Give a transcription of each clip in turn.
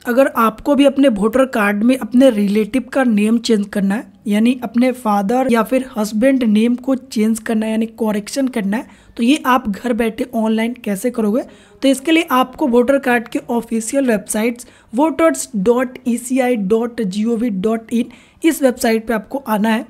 अगर आपको भी अपने वोटर कार्ड में अपने रिलेटिव का नेम चेंज करना है, यानी अपने फादर या फिर हस्बैंड नेम को चेंज करना है यानी करेक्शन करना है, तो ये आप घर बैठे ऑनलाइन कैसे करोगे। तो इसके लिए आपको वोटर कार्ड के ऑफिशियल वेबसाइट्स voters.eci.gov.in इस वेबसाइट पे आपको आना है।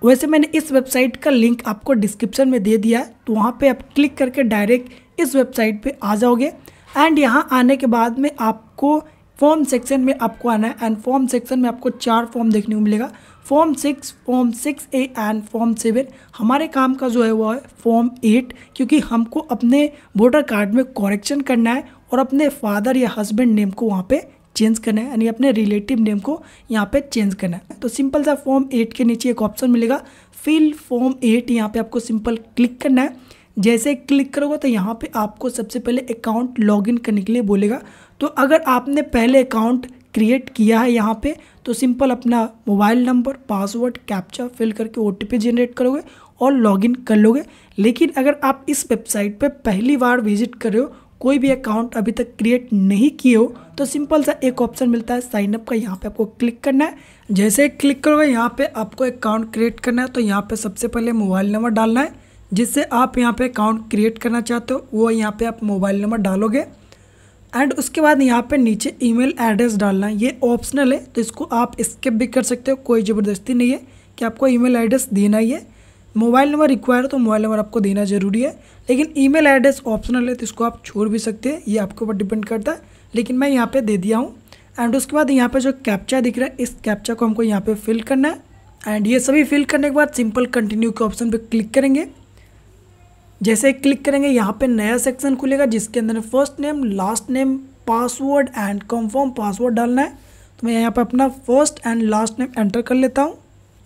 वैसे मैंने इस वेबसाइट का लिंक आपको डिस्क्रिप्शन में दे दिया है, तो वहाँ पे आप क्लिक करके डायरेक्ट इस वेबसाइट पे आ जाओगे। एंड यहाँ आने के बाद में आपको फॉर्म सेक्शन में आपको आना है। एंड फॉर्म सेक्शन में आपको 4 फॉर्म देखने को मिलेगा, form 6, form 6A and form 7। हमारे काम का जो है वो है फॉर्म 8, क्योंकि हमको अपने वोटर कार्ड में करेक्शन करना है और अपने फादर या हस्बैंड नेम को वहाँ पे चेंज करना है, यानी अपने रिलेटिव नेम को यहाँ पे चेंज करना है। तो सिंपल सा फॉर्म 8 के नीचे एक ऑप्शन मिलेगा फिल फॉर्म 8, यहाँ पे आपको सिंपल क्लिक करना है। जैसे क्लिक करोगे तो यहाँ पे आपको सबसे पहले अकाउंट लॉगिन करने के लिए बोलेगा। तो अगर आपने पहले अकाउंट क्रिएट किया है यहाँ पे, तो सिंपल अपना mobile number, password, captcha fill करके OTP जनरेट करोगे और लॉगिन कर लोगे। लेकिन अगर आप इस वेबसाइट पे पहली बार विजिट कर रहे हो, कोई भी अकाउंट अभी तक क्रिएट नहीं किए हो, तो सिंपल सा एक ऑप्शन मिलता है साइन अप का, यहाँ पे आपको क्लिक करना है। जैसे क्लिक करोगे यहाँ पे आपको अकाउंट क्रिएट करना है, तो यहाँ पे सबसे पहले मोबाइल नंबर डालना है जिससे आप यहाँ पे अकाउंट क्रिएट करना चाहते हो, वो यहाँ पे आप मोबाइल नंबर डालोगे। एंड उसके बाद यहाँ पे नीचे ईमेल एड्रेस डालना है, ये ऑप्शनल है, तो इसको आप स्किप भी कर सकते हो, कोई ज़बरदस्ती नहीं है कि आपको ईमेल एड्रेस देना ही है। मोबाइल नंबर रिक्वायर है तो मोबाइल नंबर आपको देना ज़रूरी है, लेकिन ईमेल एड्रेस ऑप्शनल है, तो इसको आप छोड़ भी सकते हैं, ये आपके ऊपर डिपेंड करता है, लेकिन मैं यहाँ पर दे दिया हूँ। एंड उसके बाद यहाँ पर जो कैप्चा दिख रहा है, इस कैप्चा को हमको यहाँ पर फिल करना है। एंड ये सभी फिल करने के बाद सिंपल कंटिन्यू के ऑप्शन पर क्लिक करेंगे। जैसे क्लिक करेंगे यहाँ पे नया सेक्शन खुलेगा जिसके अंदर first name, last name, password and confirm password डालना है। तो मैं यहाँ पे अपना first and last name enter कर लेता हूँ।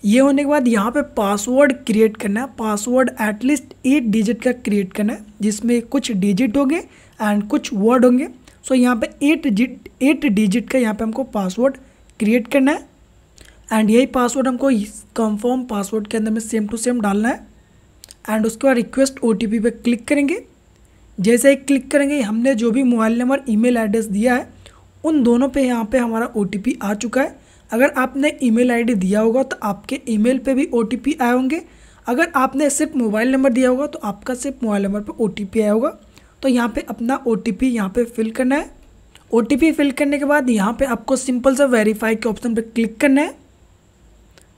ये होने के बाद यहाँ पे पासवर्ड क्रिएट करना है, पासवर्ड एटलीस्ट 8 डिजिट का क्रिएट करना है, जिसमें कुछ डिजिट होंगे एंड कुछ वर्ड होंगे। सो यहाँ पे 8 डिजिट का यहाँ पे हमको पासवर्ड क्रिएट करना है। एंड यही पासवर्ड हमको कंफर्म पासवर्ड के अंदर में सेम टू सेम डालना है। एंड उसके बाद रिक्वेस्ट OTP पे क्लिक करेंगे। जैसे ही क्लिक करेंगे, हमने जो भी मोबाइल नंबर, ईमेल एड्रेस दिया है, उन दोनों पे यहाँ पे हमारा OTP आ चुका है। अगर आपने ईमेल ID दिया होगा तो आपके ईमेल पे भी OTP आए होंगे। अगर आपने सिर्फ मोबाइल नंबर दिया होगा तो आपका सिर्फ मोबाइल नंबर पे OTP आया होगा। तो यहाँ पे अपना OTP यहाँ पे फिल करना है। OTP फिल करने के बाद यहाँ पे आपको सिंपल सा वेरीफाई के ऑप्शन पर क्लिक करना है।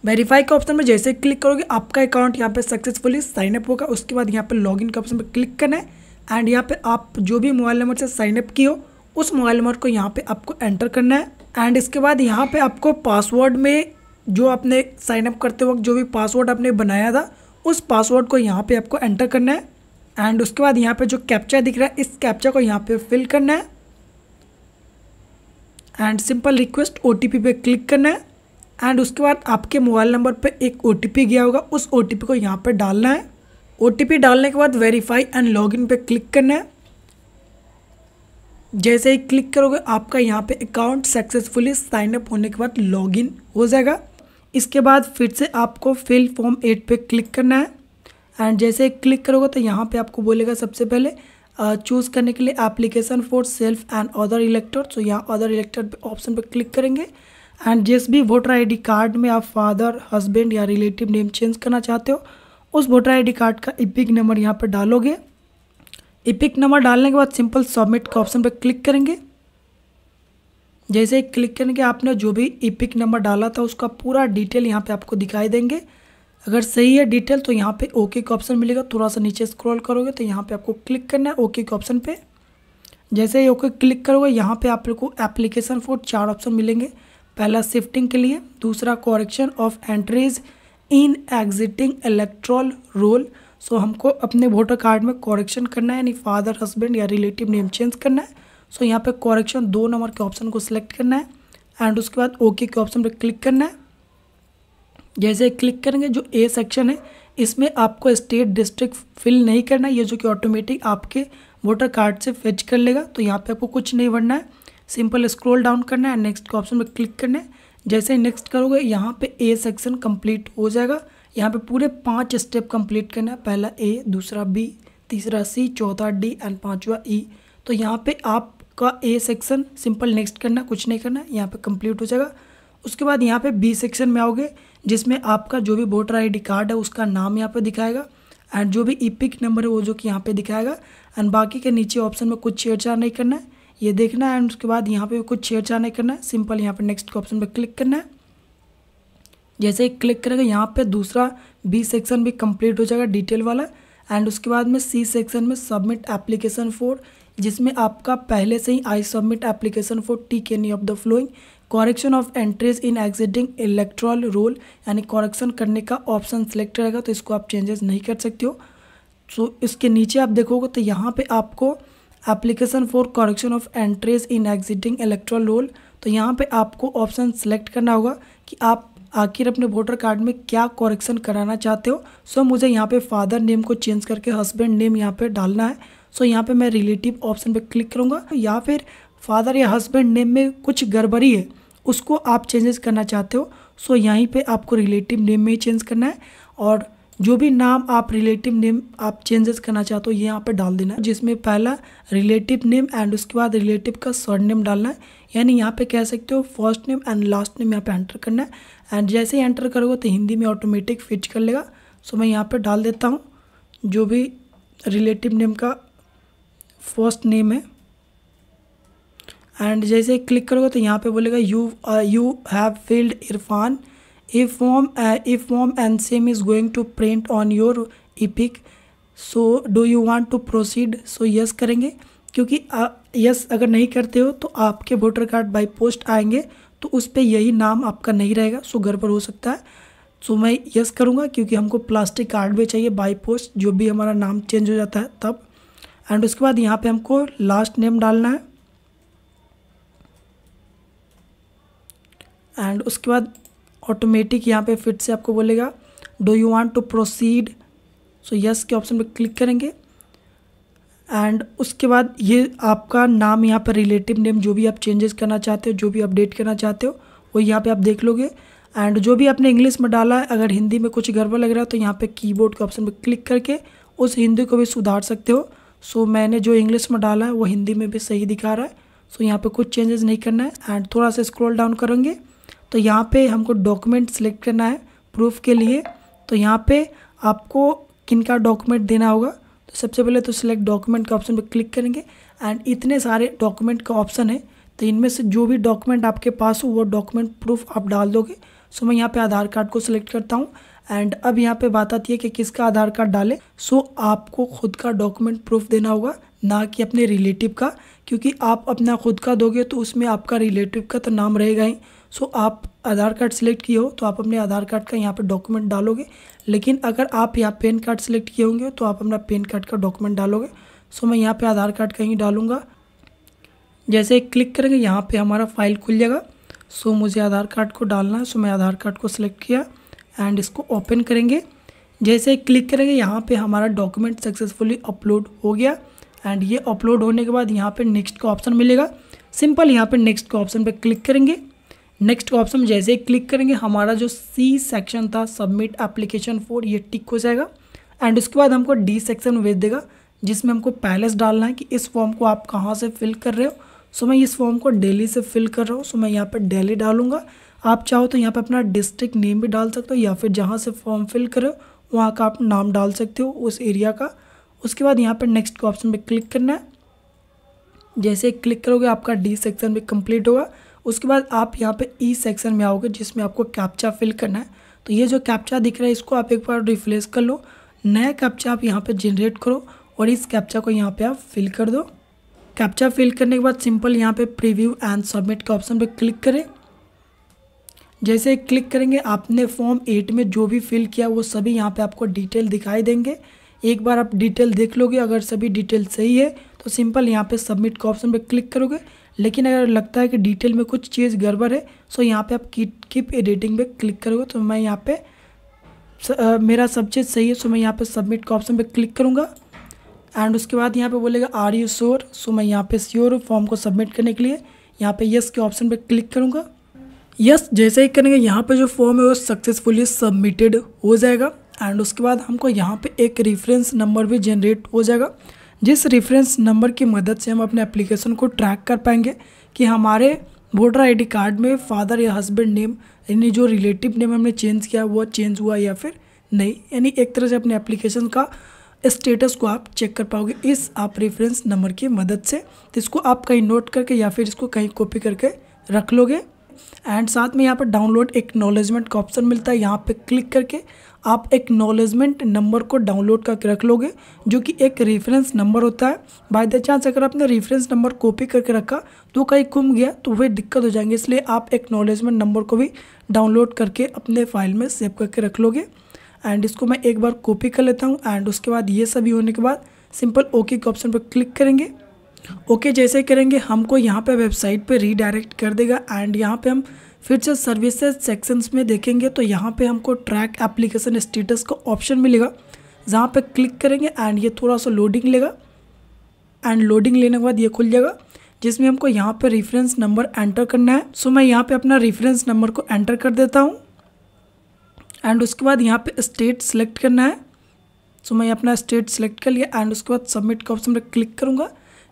वेरीफाई के ऑप्शन में जैसे क्लिक करोगे आपका अकाउंट यहाँ पे सक्सेसफुली साइन अप होगा। उसके बाद यहाँ पे लॉगिन के ऑप्शन पे क्लिक करना है। एंड यहाँ पे आप जो भी मोबाइल नंबर से साइन अप किए हो उस मोबाइल नंबर को यहाँ पे आपको एंटर करना है। एंड इसके बाद यहाँ पे आपको पासवर्ड में जो आपने साइन अप करते वक्त जो भी पासवर्ड आपने बनाया था उस पासवर्ड को यहाँ पे आपको एंटर करना है। एंड उसके बाद यहाँ पे जो कैप्चा दिख रहा है इस कैप्चा को यहाँ पे फिल करना है। एंड सिंपल रिक्वेस्ट OTP पे क्लिक करना है। एंड उसके बाद आपके मोबाइल नंबर पे एक OTP गया होगा, उस OTP को यहाँ पे डालना है। OTP डालने के बाद वेरीफाई एंड लॉगिन पे क्लिक करना है। जैसे ही क्लिक करोगे आपका यहाँ पे अकाउंट सक्सेसफुली साइन अप होने के बाद लॉगिन हो जाएगा। इसके बाद फिर से आपको फिल फॉर्म 8 पे क्लिक करना है। एंड जैसे ही क्लिक करोगे तो यहाँ पे आपको बोलेगा सबसे पहले चूज़ करने के लिए application for self and other इलेक्टर। तो यहाँ अदर इलेक्टर ऑप्शन पे क्लिक करेंगे। एंड जिस भी वोटर ID कार्ड में आप फादर, हस्बैंड या रिलेटिव नेम चेंज करना चाहते हो उस वोटर ID कार्ड का इपिक नंबर यहाँ पर डालोगे। इपिक नंबर डालने के बाद सिंपल सबमिट का ऑप्शन पर क्लिक करेंगे। जैसे ही क्लिक करेंगे आपने जो भी इपिक नंबर डाला था उसका पूरा डिटेल यहाँ पे आपको दिखाई देंगे। अगर सही है डिटेल तो यहाँ पे ओके का ऑप्शन मिलेगा। थोड़ा सा नीचे स्क्रॉल करोगे तो यहाँ पे आपको क्लिक करना है ओके के ऑप्शन पे। जैसे ही ओके क्लिक करोगे यहाँ पे आप लोग को एप्लीकेशन फॉर 4 ऑप्शन मिलेंगे। पहला शिफ्टिंग के लिए, दूसरा correction of entries in existing electoral roll. So हमको अपने वोटर कार्ड में करेक्शन करना है, यानी फादर, हस्बैंड या रिलेटिव नेम चेंज करना है। सो यहाँ पे करेक्शन 2 नंबर के ऑप्शन को सिलेक्ट करना है। एंड उसके बाद ओके के ऑप्शन पर क्लिक करना है। जैसे क्लिक करेंगे जो ए सेक्शन है इसमें आपको स्टेट डिस्ट्रिक्ट फिल नहीं करना है, ये जो कि ऑटोमेटिक आपके वोटर कार्ड से फेच कर लेगा। तो यहाँ पे आपको कुछ नहीं भरना है, सिंपल स्क्रॉल डाउन करना है, नेक्स्ट के ऑप्शन पे क्लिक करना है। जैसे ही नेक्स्ट करोगे यहाँ पे ए सेक्शन कंप्लीट हो जाएगा। यहाँ पे पूरे 5 स्टेप कंप्लीट करना है, पहला ए, दूसरा बी, तीसरा सी, चौथा डी एंड 5वां ई। तो यहाँ पे आप का ए सेक्शन सिंपल नेक्स्ट करना, कुछ नहीं करना, यहाँ पे कंप्लीट हो जाएगा। उसके बाद यहाँ पे बी सेक्शन में आओगे जिसमें आपका जो भी वोटर आईडी कार्ड है उसका नाम यहाँ पे दिखाएगा एंड जो भी ईपिक नंबर है वो जो कि यहाँ पे दिखाएगा एंड बाकी के नीचे ऑप्शन में कुछ छेड़छाड़ नहीं करना है, ये देखना है। एंड उसके बाद यहाँ पे कुछ छेड़छाड़ नहीं करना है, सिंपल यहाँ पे नेक्स्ट के ऑप्शन पे क्लिक करना है। जैसे ही क्लिक करेगा यहाँ पे दूसरा बी सेक्शन भी कंप्लीट हो जाएगा डिटेल वाला एंड उसके बाद में सी सेक्शन में सबमिट एप्लीकेशन फॉर, जिसमें आपका पहले से ही I submit application for tick any of the following correction of entries in existing electoral roll, यानी करेक्शन करने का ऑप्शन सेलेक्ट रहेगा, तो इसको आप चेंजेस नहीं कर सकते हो। सो इसके नीचे आप देखोगे तो यहाँ पे आपको application for correction of entries in existing electoral role, तो यहाँ पे आपको ऑप्शन सेलेक्ट करना होगा कि आप आखिर अपने वोटर कार्ड में क्या करेक्शन कराना चाहते हो। सो मुझे यहाँ पे फादर नेम को चेंज करके हस्बैंड नेम यहाँ पे डालना है। सो यहाँ पे मैं रिलेटिव ऑप्शन पे क्लिक करूँगा, या फिर फादर या हस्बैंड नेम में कुछ गड़बड़ी है उसको आप चेंजेस करना चाहते हो, सो यहीं पे आपको रिलेटिव नेम में ही चेंज करना है और जो भी नाम आप रिलेटिव नेम आप चेंजेस करना चाहते हो ये यहाँ पे डाल देना है, जिसमें पहला रिलेटिव नेम एंड उसके बाद रिलेटिव का सरनेम डालना है, यानी यहाँ पे कह सकते हो first name and last name यहाँ पे एंटर करना है एंड जैसे ही एंटर करोगे तो हिंदी में ऑटोमेटिक फिच कर लेगा। सो मैं यहाँ पे डाल देता हूँ जो भी रिलेटिव नेम का फर्स्ट नेम है एंड जैसे ही क्लिक करोगे तो यहाँ पे बोलेगा you have filled Irfan if form and same is going to print on your epic, so do you want to proceed, so yes करेंगे, क्योंकि yes अगर नहीं करते हो तो आपके वोटर कार्ड बाई पोस्ट आएंगे तो उस पर यही नाम आपका नहीं रहेगा, सो गड़बड़ हो सकता है। सो मैं यस करूँगा क्योंकि हमको प्लास्टिक कार्ड भी चाहिए बाई पोस्ट, जो भी हमारा नाम चेंज हो जाता है तब। एंड उसके बाद यहाँ पे हमको लास्ट नेम डालना है एंड उसके बाद ऑटोमेटिक यहाँ पे फिर से आपको बोलेगा do you want to proceed, so yes के ऑप्शन पे क्लिक करेंगे एंड उसके बाद ये आपका नाम यहाँ पर रिलेटिव नेम जो भी आप चेंजेस करना चाहते हो, जो भी अपडेट करना चाहते हो वो यहाँ पे आप देख लोगे एंड जो भी आपने इंग्लिश में डाला है अगर हिंदी में कुछ गड़बड़ लग रहा है तो यहाँ पे कीबोर्ड के ऑप्शन पे क्लिक करके उस हिंदी को भी सुधार सकते हो। सो मैंने जो इंग्लिश में डाला है वो हिंदी में भी सही दिखा रहा है, सो यहाँ पे कुछ चेंजेस नहीं करना है एंड थोड़ा सा स्क्रॉल डाउन करेंगे तो यहाँ पे हमको डॉक्यूमेंट सेलेक्ट करना है प्रूफ के लिए। तो यहाँ पे आपको किनका डॉक्यूमेंट देना होगा, तो सबसे पहले तो सिलेक्ट डॉक्यूमेंट का ऑप्शन पे क्लिक करेंगे एंड इतने सारे डॉक्यूमेंट का ऑप्शन है, तो इनमें से जो भी डॉक्यूमेंट आपके पास हो वो डॉक्यूमेंट प्रूफ आप डाल दोगे। सो मैं यहाँ पे आधार कार्ड को सिलेक्ट करता हूँ एंड अब यहाँ पे बात आती है कि किसका आधार कार्ड डालें। सो आपको खुद का डॉक्यूमेंट प्रूफ देना होगा, ना कि अपने रिलेटिव का, क्योंकि आप अपना खुद का दोगे तो उसमें आपका रिलेटिव का तो नाम रहेगा ही। सो आप आधार कार्ड सेलेक्ट किए हो तो आप अपने आधार कार्ड का यहाँ पे डॉक्यूमेंट डालोगे, लेकिन अगर आप यहाँ पेन कार्ड सेलेक्ट किए होंगे तो आप अपना पेन कार्ड का डॉक्यूमेंट डालोगे। सो मैं यहाँ पे आधार कार्ड का ही डालूँगा। जैसे क्लिक करेंगे यहाँ पे हमारा फाइल खुल जाएगा। सो मुझे आधार कार्ड को डालना है, सो मैं आधार कार्ड को सिलेक्ट किया एंड इसको ओपन करेंगे। जैसे क्लिक करेंगे यहाँ पे हमारा डॉक्यूमेंट सक्सेसफुली अपलोड हो गया एंड ये अपलोड होने के बाद यहाँ पे नेक्स्ट का ऑप्शन मिलेगा। सिंपल यहाँ पे नेक्स्ट का ऑप्शन पे क्लिक करेंगे। नेक्स्ट का ऑप्शन जैसे ही क्लिक करेंगे हमारा जो सी सेक्शन था सबमिट एप्लीकेशन फॉर ये टिक हो जाएगा एंड उसके बाद हमको डी सेक्शन भेज देगा जिसमें हमको पहले से डालना है कि इस फॉर्म को आप कहाँ से फिल कर रहे हो। सो मैं इस फॉर्म को दिल्ली से फिल कर रहा हूँ, सो मैं यहाँ पर दिल्ली डालूंगा। आप चाहो तो यहाँ पर अपना डिस्ट्रिक्ट नेम भी डाल सकते हो या फिर जहाँ से फॉर्म फिल कर रहे हो वहाँ का आप नाम डाल सकते हो उस एरिया का। उसके बाद यहाँ पर नेक्स्ट के ऑप्शन पे क्लिक करना है। जैसे क्लिक करोगे आपका डी सेक्शन भी कंप्लीट होगा। उसके बाद आप यहाँ पे ई सेक्शन में आओगे जिसमें आपको कैप्चा फिल करना है। तो ये जो कैप्चा दिख रहा है इसको आप एक बार रिफ्रेश कर लो, नया कैप्चा आप यहाँ पे जनरेट करो और इस कैप्चा को यहाँ पे आप फिल कर दो। कैप्चा फिल करने के बाद सिंपल यहाँ पे प्रीव्यू एंड सबमिट के ऑप्शन पे क्लिक करें। जैसे क्लिक करेंगे आपने फॉर्म 8 में जो भी फिल किया वो सभी यहाँ पे आपको डिटेल दिखाई देंगे। एक बार आप डिटेल देख लोगे, अगर सभी डिटेल सही है तो सिंपल यहाँ पे सबमिट के ऑप्शन पे क्लिक करोगे। लेकिन अगर लगता है कि डिटेल में कुछ चीज़ गड़बड़ है सो यहाँ पे आप कीप एडिटिंग पे क्लिक करोगे। तो मैं यहाँ पे मेरा सब चीज़ सही है, सो मैं यहाँ पे सबमिट के ऑप्शन पे क्लिक करूँगा एंड उसके बाद यहाँ पे बोलेगा आर यू श्योर। सो मैं यहाँ पे श्योर हूँ फॉर्म को सबमिट करने के लिए, यहाँ पे यस के ऑप्शन पे क्लिक करूँगा। यस जैसे ही करेंगे यहाँ पे जो फॉर्म है वो सक्सेसफुली सबमिटेड हो जाएगा एंड उसके बाद हमको यहाँ पे एक रेफरेंस नंबर भी जनरेट हो जाएगा जिस रेफरेंस नंबर की मदद से हम अपने एप्लीकेशन को ट्रैक कर पाएंगे कि हमारे वोटर आईडी कार्ड में फादर या हस्बैंड नेम यानी जो रिलेटिव नेम हमने चेंज किया वो चेंज हुआ या फिर नहीं, यानी एक तरह से अपने एप्लीकेशन का स्टेटस को आप चेक कर पाओगे इस आप रेफरेंस नंबर की मदद से। तो इसको आप कहीं नोट करके या फिर इसको कहीं कॉपी करके रख लोगे। एंड साथ में यहाँ पर डाउनलोड एक्नॉलेजमेंट का ऑप्शन मिलता है, यहाँ पे क्लिक करके आप एक्नॉलेजमेंट नंबर को डाउनलोड करके रख लोगे, जो कि एक रेफरेंस नंबर होता है। बाय द चांस अगर आपने रेफरेंस नंबर कॉपी करके रखा तो कहीं गुम गया तो वह दिक्कत हो जाएंगे, इसलिए आप एक्नॉलेजमेंट नंबर को भी डाउनलोड करके अपने फाइल में सेव करके रख लोगे। एंड इसको मैं एक बार कॉपी कर लेता हूँ। एंड उसके बाद ये सभी होने के बाद सिंपल ओके के ऑप्शन पर क्लिक करेंगे। ओके जैसे करेंगे हमको यहाँ पे वेबसाइट पे रीडायरेक्ट कर देगा। एंड यहाँ पे हम फिर से सर्विसेज सेक्शंस में देखेंगे तो यहाँ पे हमको ट्रैक एप्लीकेशन स्टेटस का ऑप्शन मिलेगा, जहाँ पे क्लिक करेंगे एंड ये थोड़ा सा लोडिंग लेगा। एंड लोडिंग लेने के बाद ये खुल जाएगा, जिसमें हमको यहाँ पे रेफरेंस नंबर एंटर करना है। सो मैं यहाँ पे अपना रेफरेंस नंबर को एंटर कर देता हूँ। एंड उसके बाद यहाँ पे स्टेट सेलेक्ट करना है। सो मैं अपना स्टेट सेलेक्ट कर लिया। एंड उसके बाद सबमिट का ऑप्शन पर क्लिक करूँगा।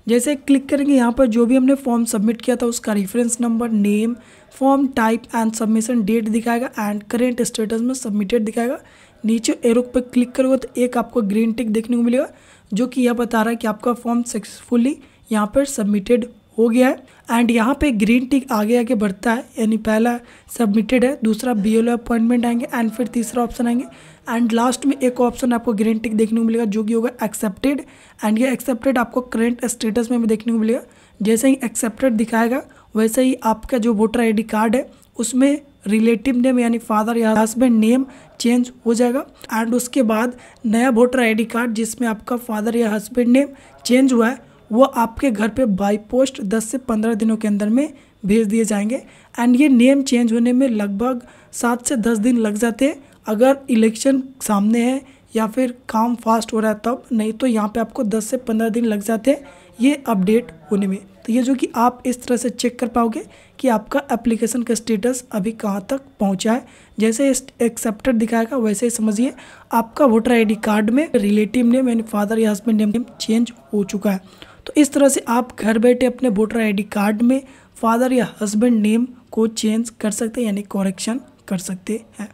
जैसे क्लिक करेंगे यहाँ पर जो भी हमने फॉर्म सबमिट किया था उसका reference number, name, form type and submission date दिखाएगा। एंड करेंट स्टेटस में सबमिटेड दिखाएगा। नीचे एरो पर क्लिक करोगे तो एक आपको ग्रीन टिक देखने को मिलेगा, जो कि यह बता रहा है कि आपका फॉर्म सक्सेसफुली यहाँ पर सबमिटेड हो गया है। एंड यहाँ पे ग्रीन टिक आगे आगे बढ़ता है, यानी पहला सबमिटेड है, दूसरा BLO अपॉइंटमेंट आएंगे एंड फिर तीसरा ऑप्शन आएंगे। एंड लास्ट में एक ऑप्शन आपको ग्रीन टिक देखने को मिलेगा, जो कि होगा एक्सेप्टेड। एंड ये एक्सेप्टेड आपको करंट स्टेटस में भी देखने को मिलेगा। जैसे ही एक्सेप्टेड दिखाएगा वैसे ही आपका जो वोटर आईडी कार्ड है उसमें रिलेटिव नेम यानी फादर या हस्बैंड नेम चेंज हो जाएगा। एंड उसके बाद नया वोटर आईडी कार्ड जिसमें आपका फादर या हस्बैंड नेम चेंज हुआ है वो आपके घर पे बाई पोस्ट 10 से 15 दिनों के अंदर में भेज दिए जाएंगे। एंड ये नेम चेंज होने में लगभग 7 से 10 दिन लग जाते हैं, अगर इलेक्शन सामने है या फिर काम फास्ट हो रहा है तब, नहीं तो यहाँ पे आपको 10 से 15 दिन लग जाते हैं ये अपडेट होने में। तो ये जो कि आप इस तरह से चेक कर पाओगे कि आपका एप्लीकेशन का स्टेटस अभी कहाँ तक पहुँचा है। जैसे एक्सेप्टेड दिखाएगा वैसे ही समझिए आपका वोटर आईडी कार्ड में रिलेटिव नेम यानी फादर या हस्बैंड नेम चेंज हो चुका है। तो इस तरह से आप घर बैठे अपने वोटर आईडी कार्ड में फादर या हस्बैंड नेम को चेंज कर सकते हैं, यानी करेक्शन कर सकते हैं।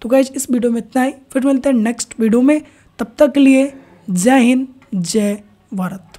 तो गाइज इस वीडियो में इतना ही, फिर मिलते हैं नेक्स्ट वीडियो में। तब तक के लिए जय हिंद, जय भारत।